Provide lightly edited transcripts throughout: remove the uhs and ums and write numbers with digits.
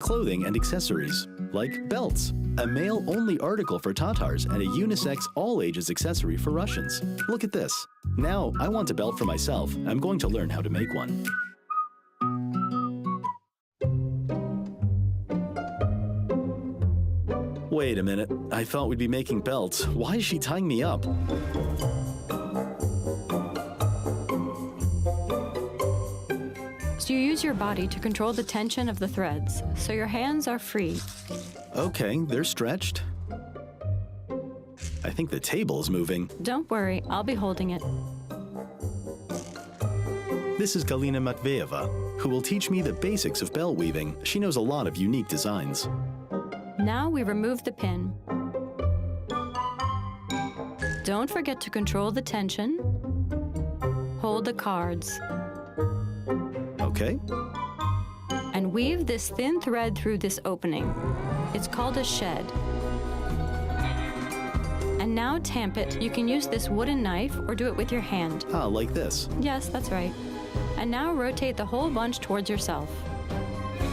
Clothing and accessories, like belts, a male-only article for Tatars and a unisex all-ages accessory for Russians. Look at this. Now, I want a belt for myself. I'm going to learn how to make one. Wait a minute. I thought we'd be making belts. Why is she tying me up? So you use your body to control the tension of the threads, so your hands are free. Okay, they're stretched. I think the table is moving. Don't worry, I'll be holding it. This is Galina Matveyeva, who will teach me the basics of belt weaving. She knows a lot of unique designs. Now we remove the pin. Don't forget to control the tension. Hold the cards. Okay. And weave this thin thread through this opening. It's called a shed. And now tamp it. You can use this wooden knife or do it with your hand. Ah, like this. Yes, that's right. And now rotate the whole bunch towards yourself.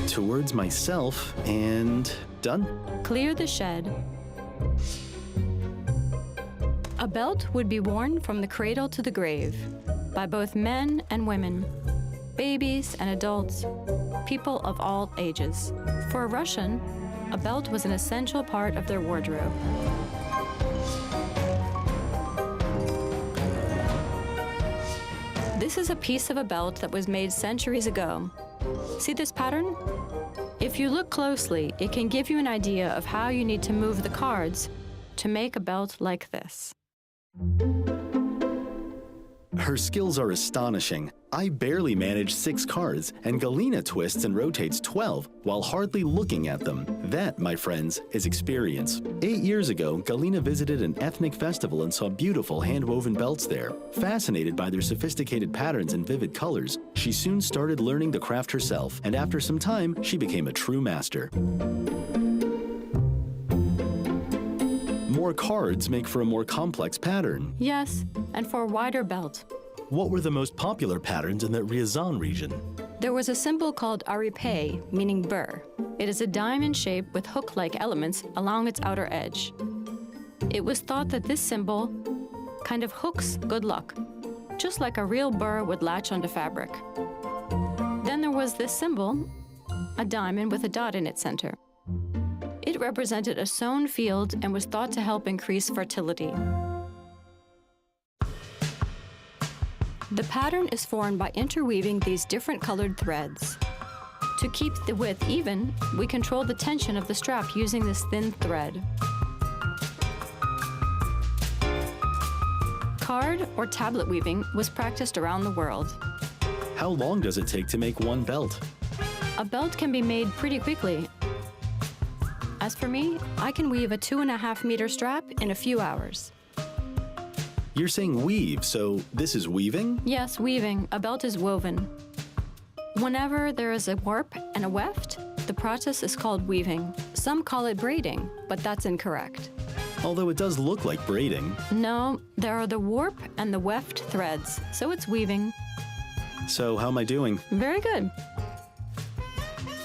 Towards myself, and done. Clear the shed. A belt would be worn from the cradle to the grave by both men and women, babies and adults, people of all ages. For a Russian, a belt was an essential part of their wardrobe. This is a piece of a belt that was made centuries ago. See this pattern? If you look closely, it can give you an idea of how you need to move the cards to make a belt like this. Her skills are astonishing. I barely manage 6 cards, and Galina twists and rotates 12 while hardly looking at them. That, my friends, is experience. 8 years ago, Galina visited an ethnic festival and saw beautiful hand-woven belts there. Fascinated by their sophisticated patterns and vivid colors, she soon started learning the craft herself, and after some time, she became a true master. More cards make for a more complex pattern. Yes, and for a wider belt. What were the most popular patterns in the Ryazan region? There was a symbol called aripay, meaning burr. It is a diamond shape with hook-like elements along its outer edge. It was thought that this symbol kind of hooks good luck, just like a real burr would latch onto fabric. Then there was this symbol, a diamond with a dot in its center. It represented a sown field and was thought to help increase fertility. The pattern is formed by interweaving these different colored threads. To keep the width even, we control the tension of the strap using this thin thread. Card or tablet weaving was practiced around the world. How long does it take to make one belt? A belt can be made pretty quickly. As for me, I can weave a 2.5-meter strap in a few hours. You're saying weave, so this is weaving? Yes, weaving. A belt is woven. Whenever there is a warp and a weft, the process is called weaving. Some call it braiding, but that's incorrect. Although it does look like braiding. No, there are the warp and the weft threads, so it's weaving. So how am I doing? Very good.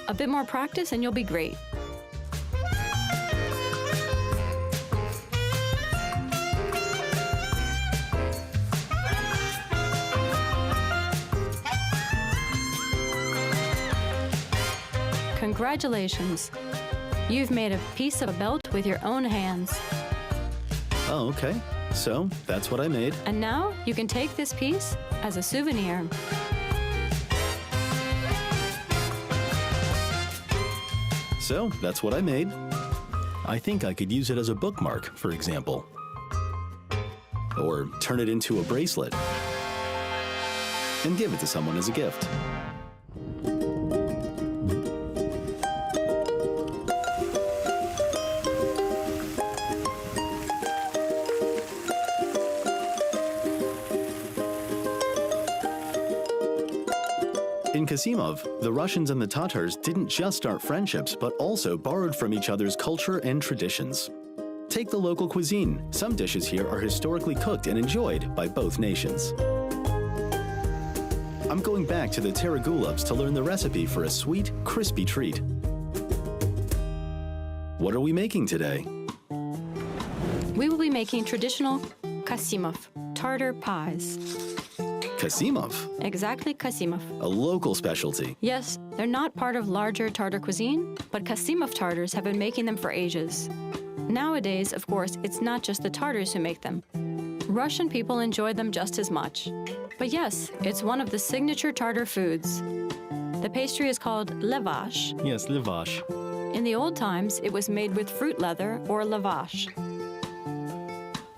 A bit more practice and you'll be great. Congratulations. You've made a piece of a belt with your own hands. Oh, okay. So, that's what I made. And now you can take this piece as a souvenir. So, that's what I made. I think I could use it as a bookmark, for example. Or turn it into a bracelet. And give it to someone as a gift. In Kasimov, the Russians and the Tatars didn't just start friendships, but also borrowed from each other's culture and traditions. Take the local cuisine. Some dishes here are historically cooked and enjoyed by both nations. I'm going back to the Terigulovs to learn the recipe for a sweet, crispy treat. What are we making today? We will be making traditional Kasimov, tartar pies. Kasimov, Exactly, Kasimov. a local specialty. Yes, they're not part of larger tartar cuisine, but Kasimov tartars have been making them for ages. Nowadays, of course, it's not just the Tartars who make them. Russian people enjoy them just as much. But yes, it's one of the signature Tartar foods. The pastry is called lavash. Yes, lavash. In the old times, it was made with fruit leather or lavash.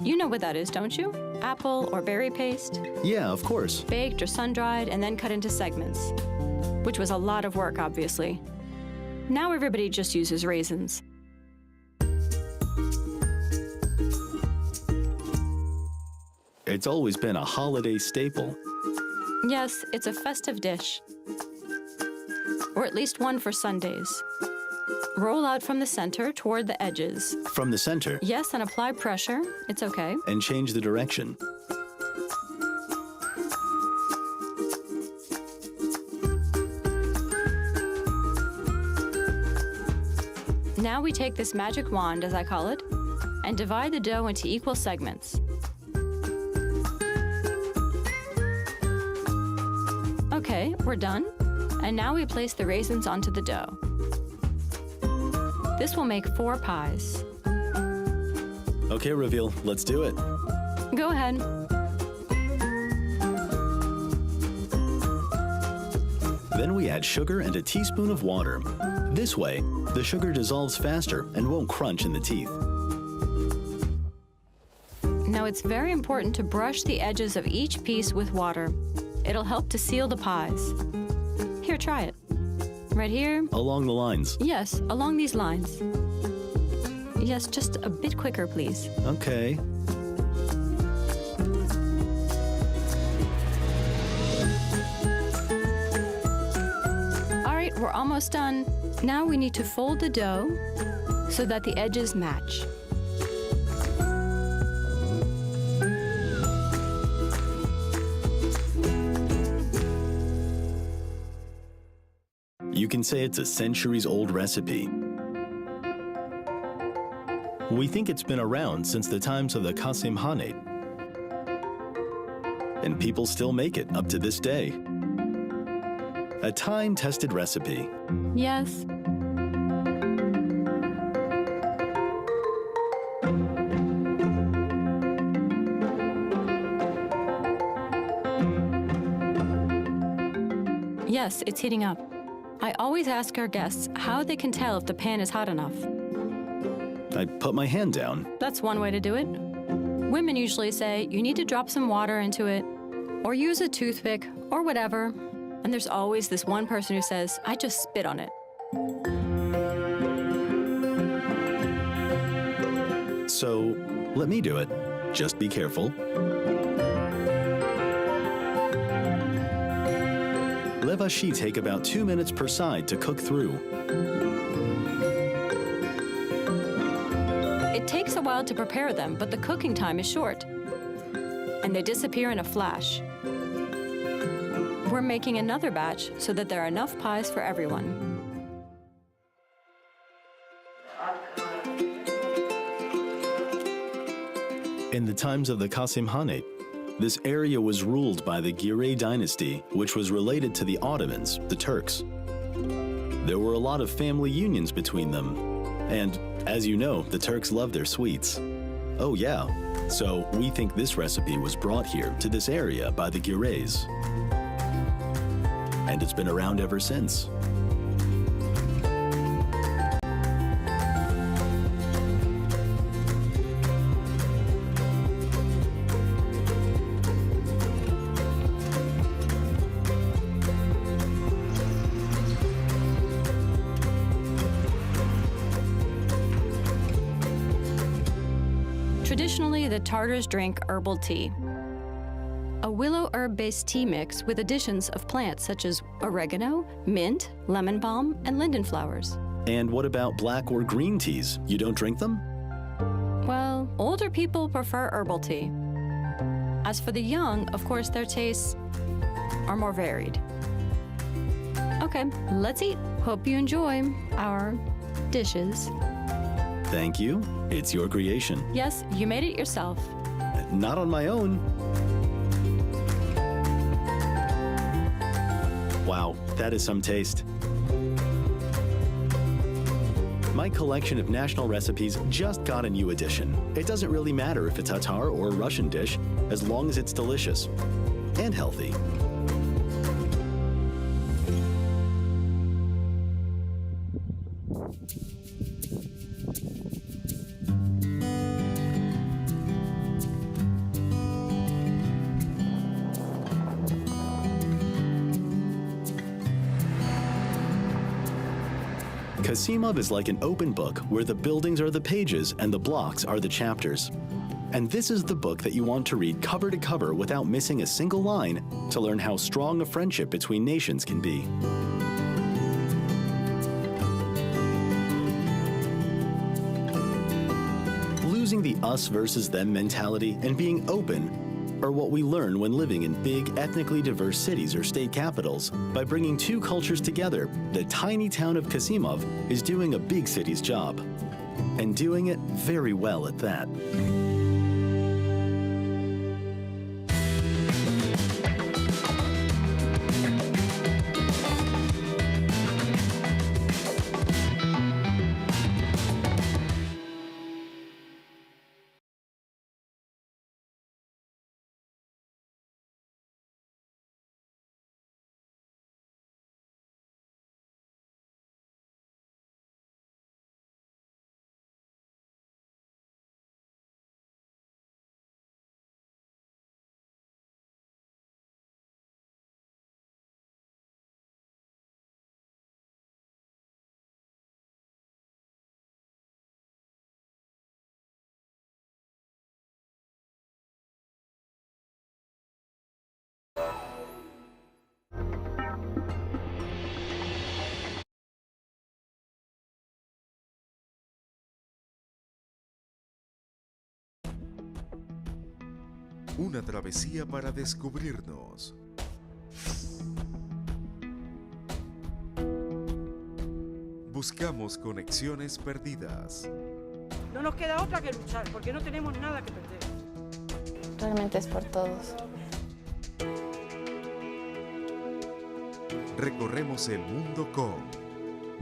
You know what that is, don't you? Apple or berry paste, Yeah, of course. baked or sun-dried and then cut into segments, which was a lot of work, obviously. Now everybody just uses raisins. It's always been a holiday staple. Yes, it's a festive dish. Or at least one for Sundays. Roll out from the center toward the edges. From the center, Yes, and apply pressure. It's okay. and change the direction. Now we take this magic wand, as I call it, and divide the dough into equal segments. Okay, we're done. And now we place the raisins onto the dough. This will make 4 pies. Okay, Reveal, let's do it. Go ahead. Then we add sugar and a teaspoon of water. This way, the sugar dissolves faster and won't crunch in the teeth. Now it's very important to brush the edges of each piece with water. It'll help to seal the pies. Here, try it. Right here. Along the lines. Yes, along these lines. Yes, just a bit quicker, please. Okay. All right, we're almost done. Now we need to fold the dough so that the edges match. You can say it's a centuries-old recipe. We think it's been around since the times of the Qasim Khanate. And people still make it up to this day. A time-tested recipe. Yes. Yes, it's heating up. I always ask our guests how they can tell if the pan is hot enough. I put my hand down. That's one way to do it. Women usually say you need to drop some water into it, or use a toothpick, or whatever. And there's always this one person who says, I just spit on it. So, let me do it. Just be careful. Lavashi take about 2 minutes per side to cook through. It takes a while to prepare them, but the cooking time is short. And they disappear in a flash. We're making another batch so that there are enough pies for everyone. In the times of the Qasim Khanate, this area was ruled by the Giray dynasty, which was related to the Ottomans, the Turks. There were a lot of family unions between them. And, as you know, the Turks love their sweets. Oh yeah, so we think this recipe was brought here to this area by the Girays. And it's been around ever since. Traditionally, the Tartars drink herbal tea. A willow herb-based tea mix with additions of plants such as oregano, mint, lemon balm, and linden flowers. And what about black or green teas? You don't drink them? Well, older people prefer herbal tea. As for the young, of course, their tastes are more varied. Okay, let's eat. Hope you enjoy our dishes. Thank you. It's your creation. Yes, you made it yourself. Not on my own. Wow, that is some taste. My collection of national recipes just got a new addition. It doesn't really matter if it's a Tatar or a Russian dish, as long as it's delicious and healthy. Kasimov is like an open book where the buildings are the pages and the blocks are the chapters. And this is the book that you want to read cover to cover without missing a single line to learn how strong a friendship between nations can be. Losing the us versus them mentality and being open are what we learn when living in big, ethnically diverse cities or state capitals. By bringing two cultures together, the tiny town of Kasimov is doing a big city's job, and doing it very well at that. Una travesía para descubrirnos. Buscamos conexiones perdidas. No nos queda otra que luchar, porque no tenemos nada que perder. Realmente es por todos. Recorremos el mundo con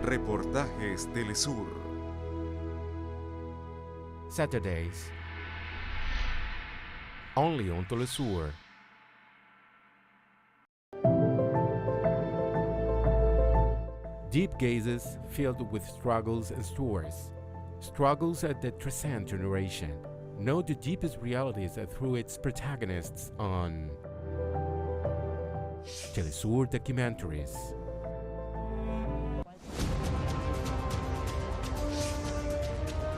Reportajes TeleSUR. Saturdays. Only on TeleSUR. Deep gazes filled with struggles and stories. Struggles that transcend generation. Know the deepest realities through its protagonists on TeleSUR documentaries.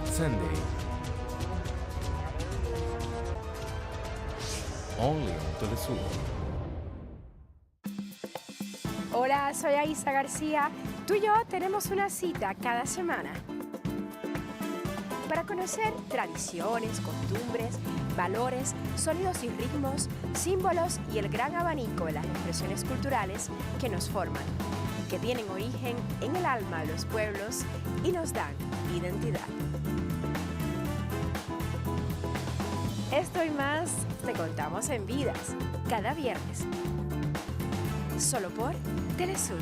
Sunday. Only on TeleSUR. Hola, soy Aisa García. Tú y yo tenemos una cita cada semana para conocer tradiciones, costumbres, valores, sonidos y ritmos, símbolos y el gran abanico de las expresiones culturales que nos forman, que tienen origen en el alma de los pueblos y nos dan identidad. Esto y más te contamos en Vidas, cada viernes. Solo por TeleSUR.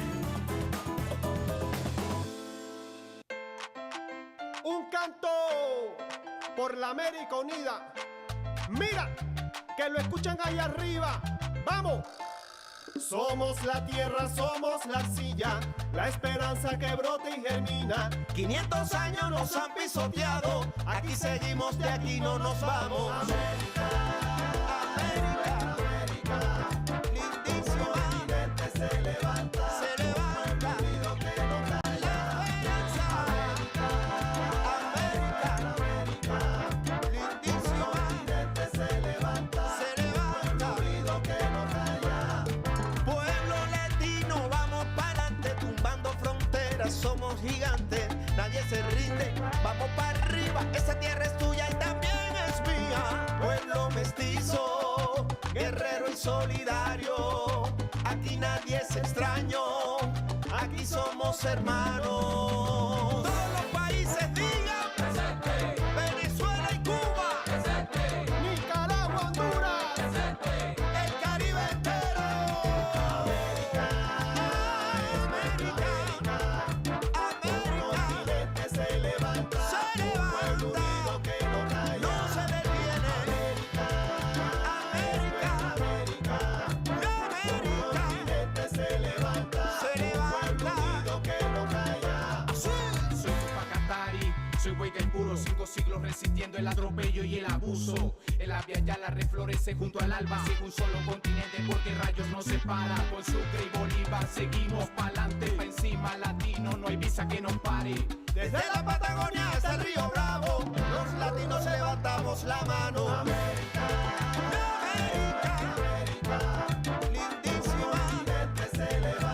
Un canto por la América Unida. Mira, que lo escuchan allá arriba. ¡Vamos! Somos la tierra, somos la arcilla, la esperanza que brota y germina. 500 años nos han pisoteado, aquí seguimos, de aquí no nos vamos. América, América, América, lindísimo continente se levanta, unido que no calla. América, América, lindísimo continente se levanta, unido que no calla. Pueblo latino, vamos para adelante, tumbando fronteras, somos gigantes, nadie se rinde, vamos para arriba, esa tierra es tuya y también es mía. Pueblo mestizo, guerrero y solidario, aquí nadie es extraño, aquí somos hermanos. Todos los países digan presente. resistiendo el atropello y el abuso. El Avia Yala reflorece junto al alba, sigue un solo continente porque rayos no separa. Con Sucre y Bolívar seguimos pa'lante, pa' encima latino, no hay visa que nos pare. Desde la Patagonia hasta el Río Bravo, los latinos levantamos la mano. América.